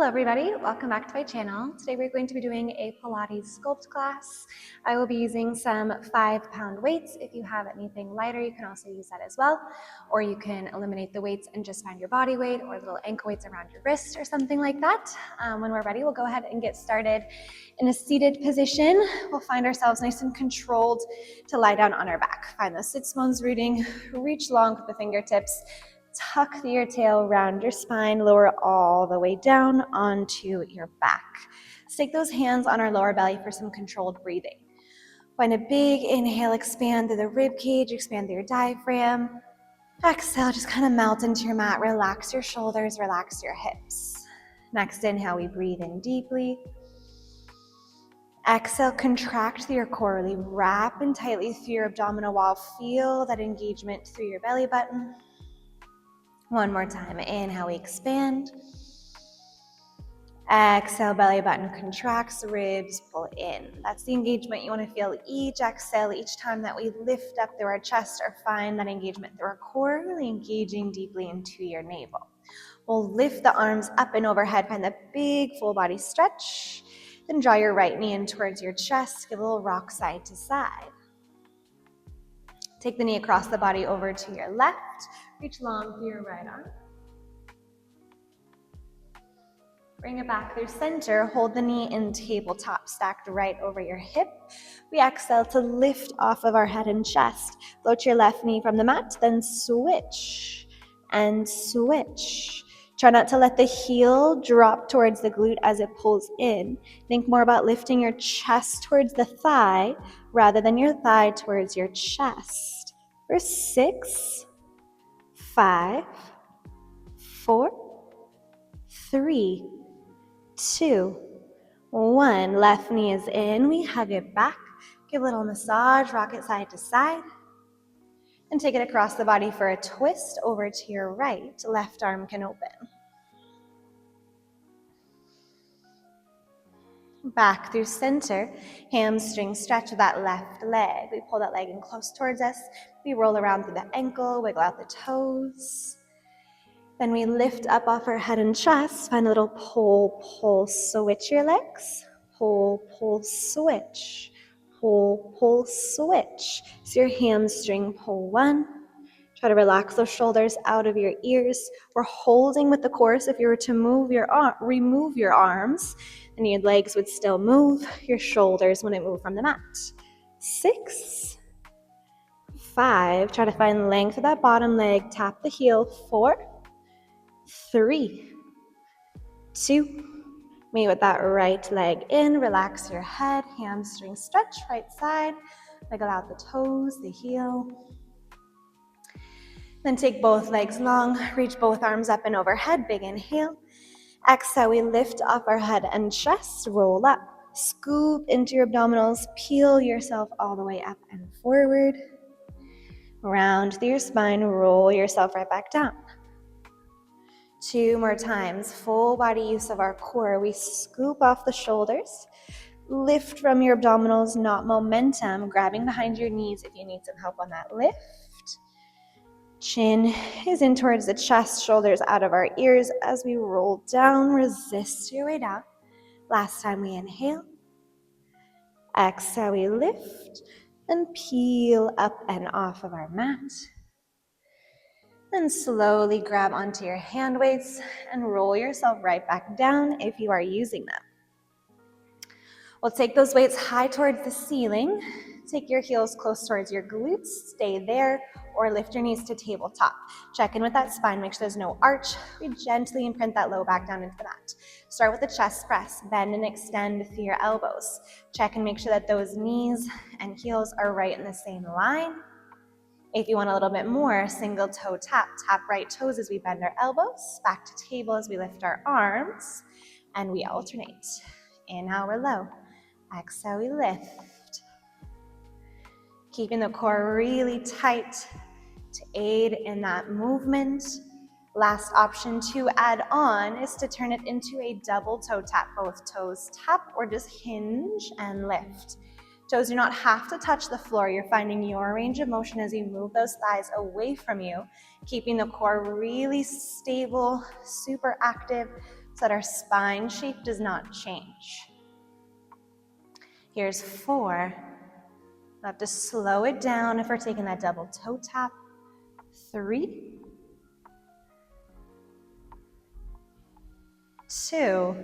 Hello everybody, welcome back to my channel. Today we're going to be doing a Pilates Sculpt class. I will be using some 5-pound weights. If you have anything lighter, you can also use that as well. Or you can eliminate the weights and just find your body weight or little ankle weights around your wrist or something like that. When we're ready, we'll go ahead and get started in a seated position. We'll find ourselves nice and controlled to lie down on our back. Find those sits bones rooting, reach long with the fingertips. Tuck your tail around your spine, lower all the way down onto your back. Let's take those hands on our lower belly for some controlled breathing. Find a big inhale, expand through the rib cage, expand through your diaphragm. Exhale, just kind of melt into your mat. Relax your shoulders, relax your hips. Next inhale, we breathe in deeply. Exhale, contract through your core, really wrap in tightly through your abdominal wall. Feel that engagement through your belly button. One more time. Inhale, we expand. Exhale, belly button contracts, ribs pull in. That's the engagement you want to feel each exhale, each time that we lift up through our chest or find that engagement through our core, really engaging deeply into your navel. We'll lift the arms up and overhead, find that big full body stretch. Then draw your right knee in towards your chest, give a little rock side to side. Take the knee across the body over to your left. Reach long through your right arm. Bring it back through center. Hold the knee in tabletop, stacked right over your hip. We exhale to lift off of our head and chest. Float your left knee from the mat, then switch and switch. Try not to let the heel drop towards the glute as it pulls in. Think more about lifting your chest towards the thigh rather than your thigh towards your chest. For 6, 5, 4, 3, 2, 1. Left knee is in. We hug it back. Give a little massage. Rock it side to side. And take it across the body for a twist over to your right. Left arm can open. Back through center. Hamstring stretch with that left leg. We pull that leg in close towards us. We roll around through the ankle, wiggle out the toes. Then we lift up off our head and chest. Find a little pull, pull, switch your legs. Pull, pull, switch. Pull, pull, switch. So your hamstring, pull 1. Try to relax those shoulders out of your ears. We're holding with the core. So if you were to remove your arms, then your legs would still move. Your shoulders wouldn't move from the mat. 6, 5. Try to find length of that bottom leg. Tap the heel. 4, 3, 2. Meet with that right leg in. Relax your head. Hamstring stretch. Right side. Wiggle out the toes, the heel. Then take both legs long. Reach both arms up and overhead. Big inhale. Exhale, we lift off our head and chest. Roll up. Scoop into your abdominals. Peel yourself all the way up and forward. Round through your spine. Roll yourself right back down. 2 more times. Full body use of our core. We scoop off the shoulders. Lift from your abdominals, not momentum. Grabbing behind your knees if you need some help on that lift. Chin is in towards the chest, shoulders out of our ears as we roll down. Resist your way down. Last time we inhale. Exhale, we lift and peel up and off of our mat. Then slowly grab onto your hand weights and roll yourself right back down if you are using them. We'll take those weights high towards the ceiling. Take your heels close towards your glutes. Stay there or lift your knees to tabletop. Check in with that spine. Make sure there's no arch. We gently imprint that low back down into the mat. Start with the chest press. Bend and extend through your elbows. Check and make sure that those knees and heels are right in the same line. If you want a little bit more, single toe tap. Tap right toes as we bend our elbows. Back to table as we lift our arms. And we alternate. Inhale, we're low. Exhale, we lift. Keeping the core really tight to aid in that movement. Last option to add on is to turn it into a double toe tap. Both toes tap or just hinge and lift. Toes do not have to touch the floor. You're finding your range of motion as you move those thighs away from you, keeping the core really stable, super active, so that our spine shape does not change. Here's 4. We'll have to slow it down if we're taking that double toe tap. 3, 2.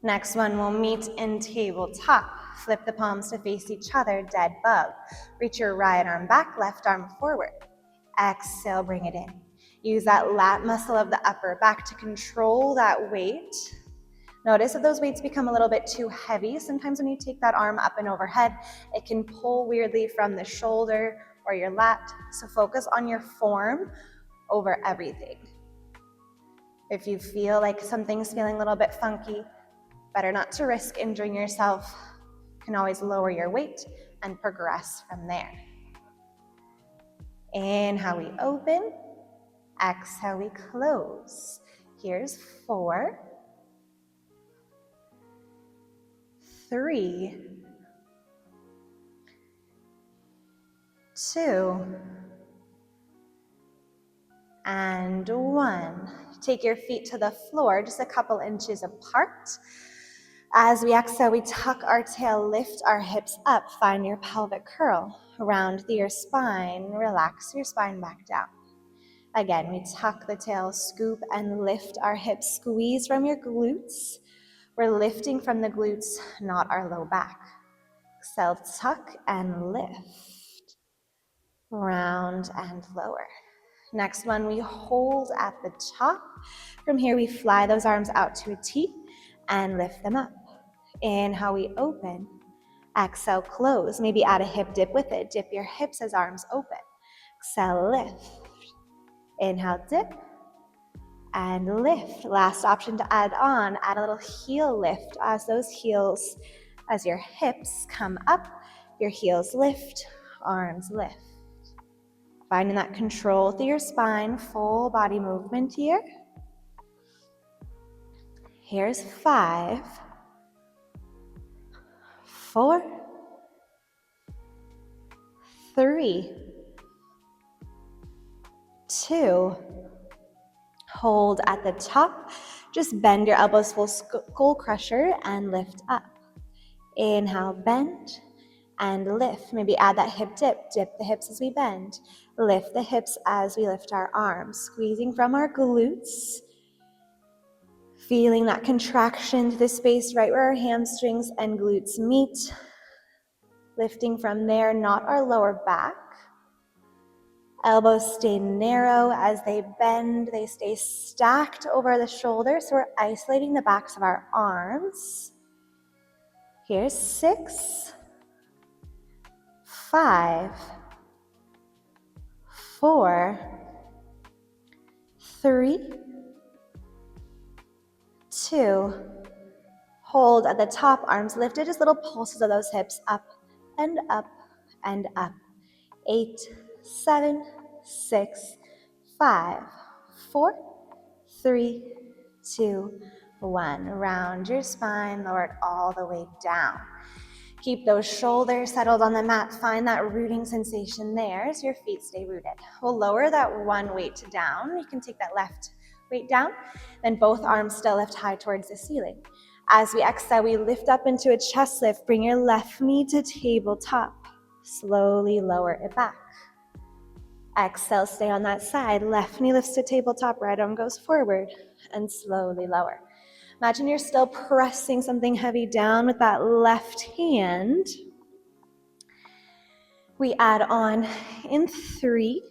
Next one, we'll meet in tabletop. Flip the palms to face each other, dead bug. Reach your right arm back, left arm forward. Exhale, bring it in. Use that lat muscle of the upper back to control that weight. Notice if those weights become a little bit too heavy. Sometimes when you take that arm up and overhead, it can pull weirdly from the shoulder or your lat. So focus on your form over everything. If you feel like something's feeling a little bit funky, better not to risk injuring yourself. You can always lower your weight and progress from there. Inhale, we open. Exhale, we close. Here's 4, 3, 2, and 1. Take your feet to the floor, just a couple inches apart. As we exhale, we tuck our tail, lift our hips up, find your pelvic curl. Round through your spine, relax your spine back down. Again, we tuck the tail, scoop and lift our hips, squeeze from your glutes. We're lifting from the glutes, not our low back. Exhale, tuck and lift. Round and lower. Next one, we hold at the top. From here, we fly those arms out to a T and lift them up. Inhale, we open. Exhale, close. Maybe add a hip dip with it. Dip your hips as arms open. Exhale, lift. Inhale, dip. And lift. Last option to add on, add a little heel lift as those heels, as your hips come up, your heels lift, arms lift. Finding that control through your spine, full body movement here. Here's 5, 4, 3, 2, hold at the top. Just bend your elbows full skull crusher and lift up. Inhale, bend and lift. Maybe add that hip dip. Dip the hips as we bend. Lift the hips as we lift our arms. Squeezing from our glutes. Feeling that contraction to the space right where our hamstrings and glutes meet. Lifting from there, not our lower back. Elbows stay narrow as they bend. They stay stacked over the shoulders. So we're isolating the backs of our arms. Here's 6, 5, 4, 3, 2, hold at the top, arms lifted, just little pulses of those hips up and up and up. 8, 7, 6, 5, 4, 3, 2, 1. Round your spine, lower it all the way down. Keep those shoulders settled on the mat. Find that rooting sensation there as your feet stay rooted. We'll lower that one weight down. You can take that left weight down, then both arms still lift high towards the ceiling. As we exhale, we lift up into a chest lift. Bring your left knee to tabletop. Slowly lower it back. Exhale, stay on that side. Left knee lifts to tabletop, right arm goes forward, and slowly lower. Imagine you're still pressing something heavy down with that left hand. We add on in 3,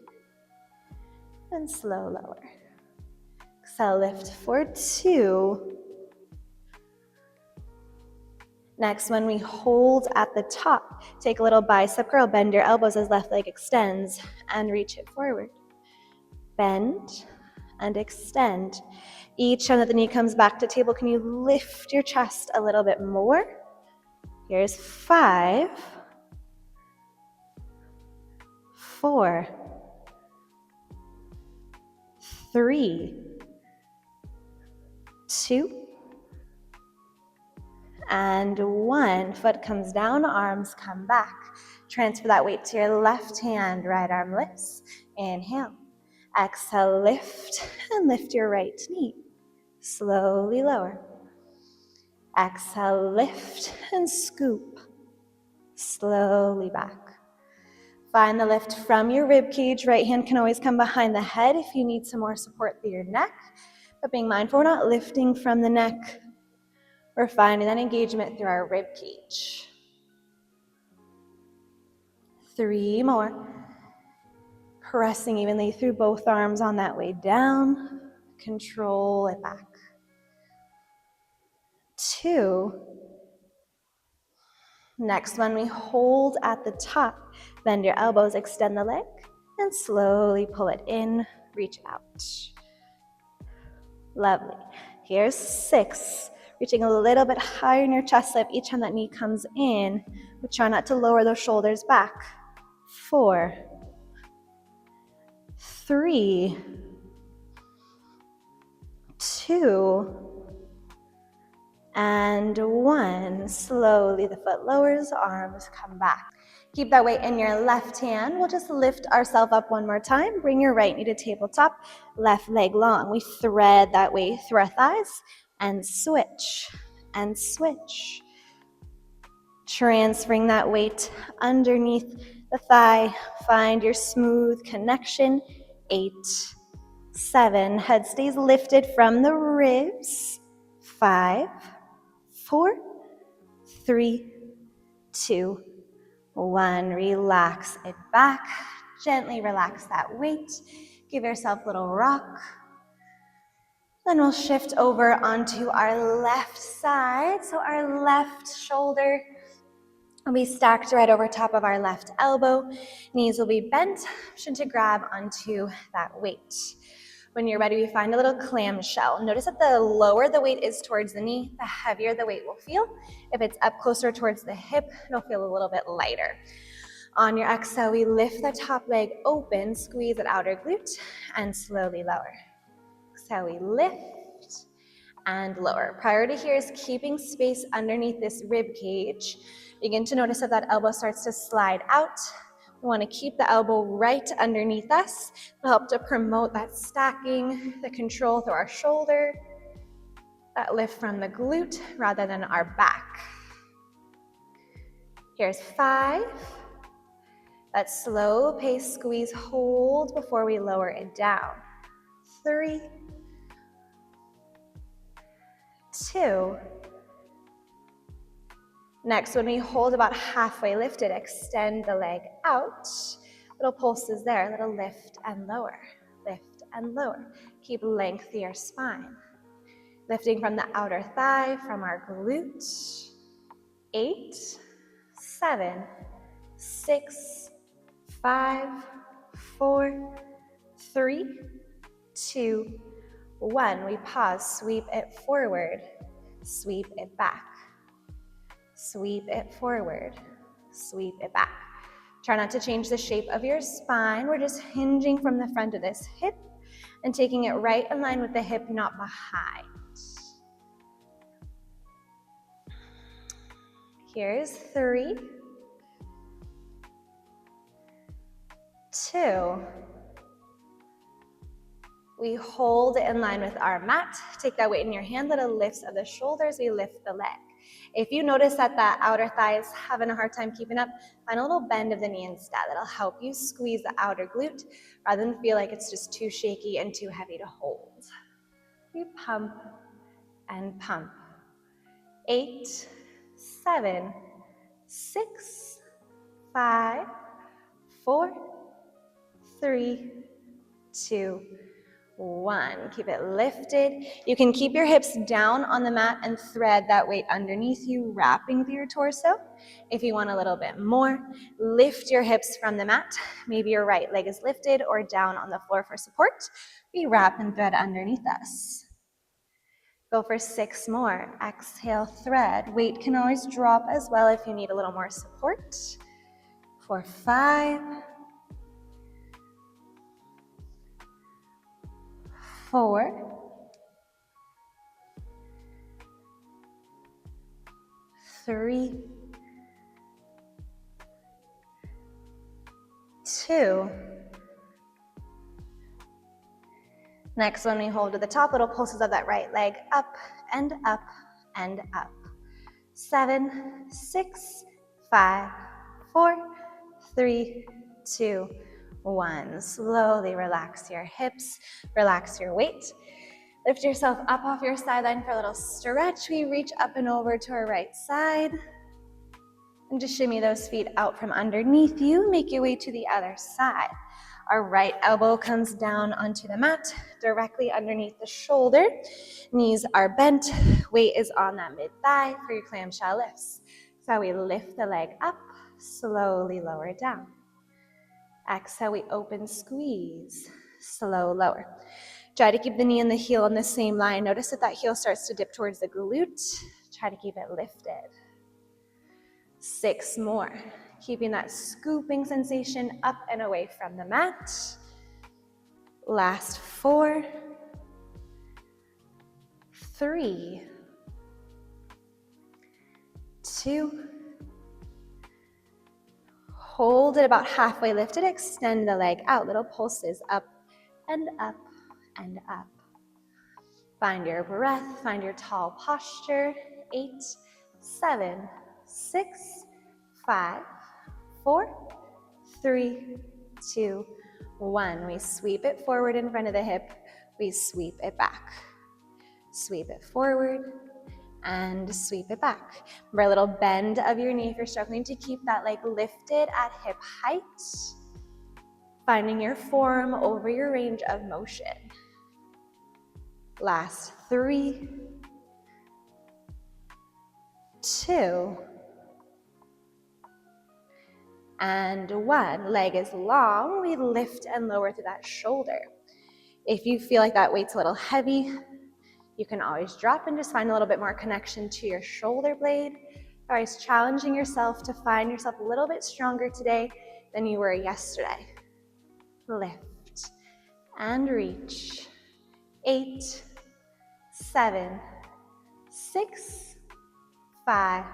and slow lower. Exhale, lift for 2. Next one, we hold at the top. Take a little bicep curl, bend your elbows as left leg extends, and reach it forward. Bend and extend. Each time that the knee comes back to table, can you lift your chest a little bit more? Here's 5, 4, 3, 2, and 1. Foot comes down, arms come back. Transfer that weight to your left hand, right arm lifts. Inhale. Exhale, lift, and lift your right knee. Slowly lower. Exhale, lift and scoop. Slowly back. Find the lift from your rib cage. Right hand can always come behind the head if you need some more support through your neck. But being mindful, we're not lifting from the neck. We're finding that engagement through our rib cage. 3 more. Pressing evenly through both arms on that way down. Control it back. 2. Next one, we hold at the top. Bend your elbows, extend the leg, and slowly pull it in, reach out. Lovely. Here's 6. Reaching a little bit higher in your chest lip each time that knee comes in, but try not to lower those shoulders back. 4, 3, 2, and 1. Slowly the foot lowers, arms come back. Keep that weight in your left hand. We'll just lift ourselves up one more time. Bring your right knee to tabletop, left leg long. We thread that weight through our thighs and switch and switch. Transferring that weight underneath the thigh. Find your smooth connection. 8, 7. Head stays lifted from the ribs. 5, 4, 3, 2, 1. Relax it back. Gently relax that weight. Give yourself a little rock. Then we'll shift over onto our left side. So our left shoulder will be stacked right over top of our left elbow. Knees will be bent. Option to grab onto that weight. When you're ready, we find a little clamshell. Notice that the lower the weight is towards the knee, the heavier the weight will feel. If it's up closer towards the hip, it'll feel a little bit lighter. On your exhale, we lift the top leg open, squeeze that outer glute, and slowly lower. Exhale, we lift and lower. Priority here is keeping space underneath this rib cage. Begin to notice if that elbow starts to slide out. We want to keep the elbow right underneath us to help to promote that stacking, the control through our shoulder, that lift from the glute rather than our back. Here's 5. That slow pace squeeze, hold before we lower it down. 3, 2. Next, when we hold about halfway lifted, extend the leg out. Little pulses there, little lift and lower, lift and lower. Keep length to your spine. Lifting from the outer thigh, from our glute. 8, 7, 6, 5, 4, 3, 2, 1. We pause, sweep it forward, sweep it back. Sweep it forward, sweep it back. Try not to change the shape of your spine. We're just hinging from the front of this hip and taking it right in line with the hip, not behind. Here's 3, 2. We hold in line with our mat. Take that weight in your hand, little lifts of the shoulders, we lift the leg. If you notice that that outer thigh is having a hard time keeping up, find a little bend of the knee instead. That'll help you squeeze the outer glute rather than feel like it's just too shaky and too heavy to hold. We pump and pump. 8, 7, 6, 5, 4, 3, 2, 1. Keep it lifted. You can keep your hips down on the mat and thread that weight underneath you, wrapping through your torso. If you want a little bit more, lift your hips from the mat. Maybe your right leg is lifted or down on the floor for support. We wrap and thread underneath us. Go for 6 more. Exhale, thread. Weight can always drop as well if you need a little more support. For 5, 4, 3, 2, Next, when we hold to the top, little pulses of that right leg up and up and up. 7, 6, 5, 4, 3, 2, 1. Slowly relax your hips, relax your weight. Lift yourself up off your sideline for a little stretch. We reach up and over to our right side. And just shimmy those feet out from underneath you. Make your way to the other side. Our right elbow comes down onto the mat, directly underneath the shoulder. Knees are bent. Weight is on that mid-thigh for your clamshell lifts. So we lift the leg up, slowly lower it down. Exhale, we open, squeeze, slow lower. Try to keep the knee and the heel on the same line. Notice that heel starts to dip towards the glute. Try to keep it lifted. 6 more. Keeping that scooping sensation up and away from the mat. Last 4, 3, 2. Hold it about halfway lifted. Extend the leg out. Little pulses up and up and up. Find your breath. Find your tall posture. 8, 7, 6, 5, 4, 3, 2, 1. We sweep it forward in front of the hip. We sweep it back. Sweep it forward and sweep it back. Remember a little bend of your knee if you're struggling to keep that leg lifted at hip height. Finding your form over your range of motion. Last 3, 2, and 1. Leg is long. We lift and lower through that shoulder. If you feel like that weight's a little heavy, you can always drop and just find a little bit more connection to your shoulder blade. Always challenging yourself to find yourself a little bit stronger today than you were yesterday. Lift and reach. 8, 7, 6, 5,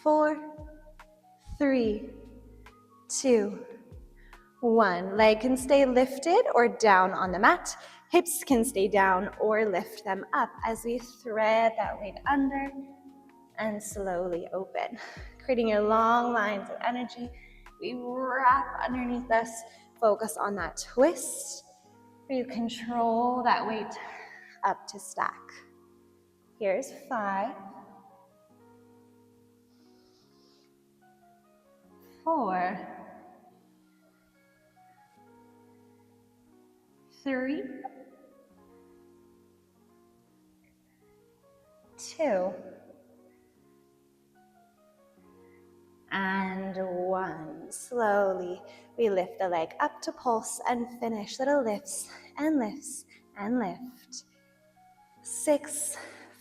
4, 3, 2, 1. Leg can stay lifted or down on the mat. Hips can stay down or lift them up as we thread that weight under and slowly open. Creating your long lines of energy. We wrap underneath us. Focus on that twist. You control that weight up to stack. Here's 5, 4, 3, 2, and 1. Slowly, we lift the leg up to pulse and finish. Little lifts and lifts and lift. 6,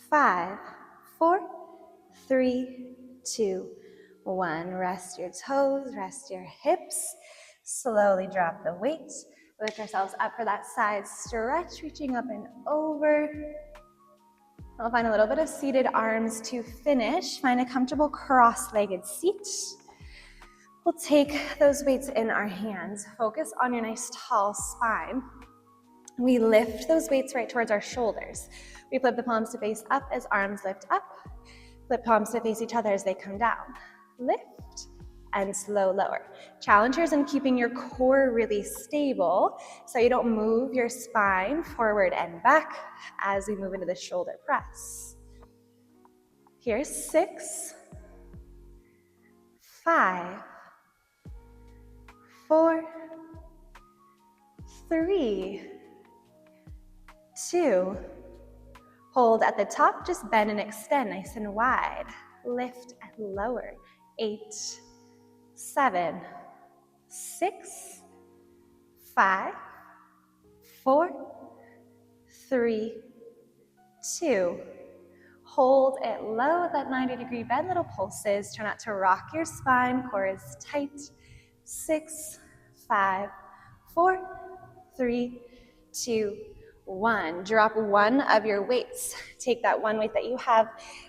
5, 4, 3, 2, 1. Rest your toes, rest your hips. Slowly drop the weight. Lift ourselves up for that side stretch, reaching up and over. We'll find a little bit of seated arms to finish. Find a comfortable cross-legged seat. We'll take those weights in our hands. Focus on your nice tall spine. We lift those weights right towards our shoulders. We flip the palms to face up as arms lift up. Flip palms to face each other as they come down. Lift and slow lower. Challenge yours in keeping your core really stable so you don't move your spine forward and back as we move into the shoulder press. Here's 6, 5, 4, 3, 2. Hold at the top, just bend and extend nice and wide. Lift and lower. 8, 7, 6, 5, 4, 3, 2. Hold it low at that 90-degree bend, little pulses. Try not to rock your spine, core is tight. 6, 5, 4, 3, 2, 1. Drop one of your weights. Take that one weight that you have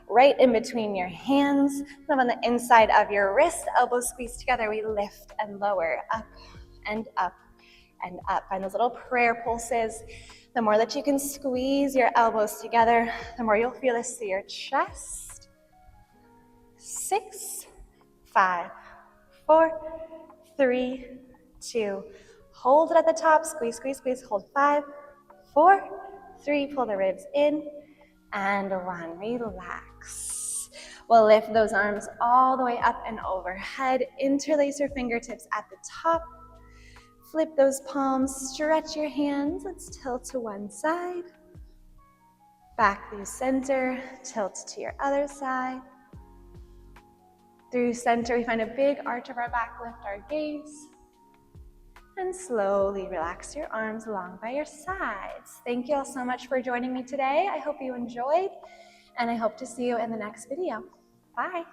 right in between your hands, put them on the inside of your wrist, elbows squeeze together. We lift and lower, up and up and up. Find those little prayer pulses. The more that you can squeeze your elbows together, the more you'll feel this through your chest. 6, 5, 4, 3, 2. Hold it at the top, squeeze, squeeze, squeeze. Hold 5, 4, 3. Pull the ribs in, and 1. Relax. We'll lift those arms all the way up and overhead. Interlace your fingertips at the top. Flip those palms, stretch your hands. Let's tilt to one side. Back through center, tilt to your other side. Through center, we find a big arch of our back, lift our gaze. And slowly relax your arms along by your sides. Thank you all so much for joining me today. I hope you enjoyed, and I hope to see you in the next video. Bye.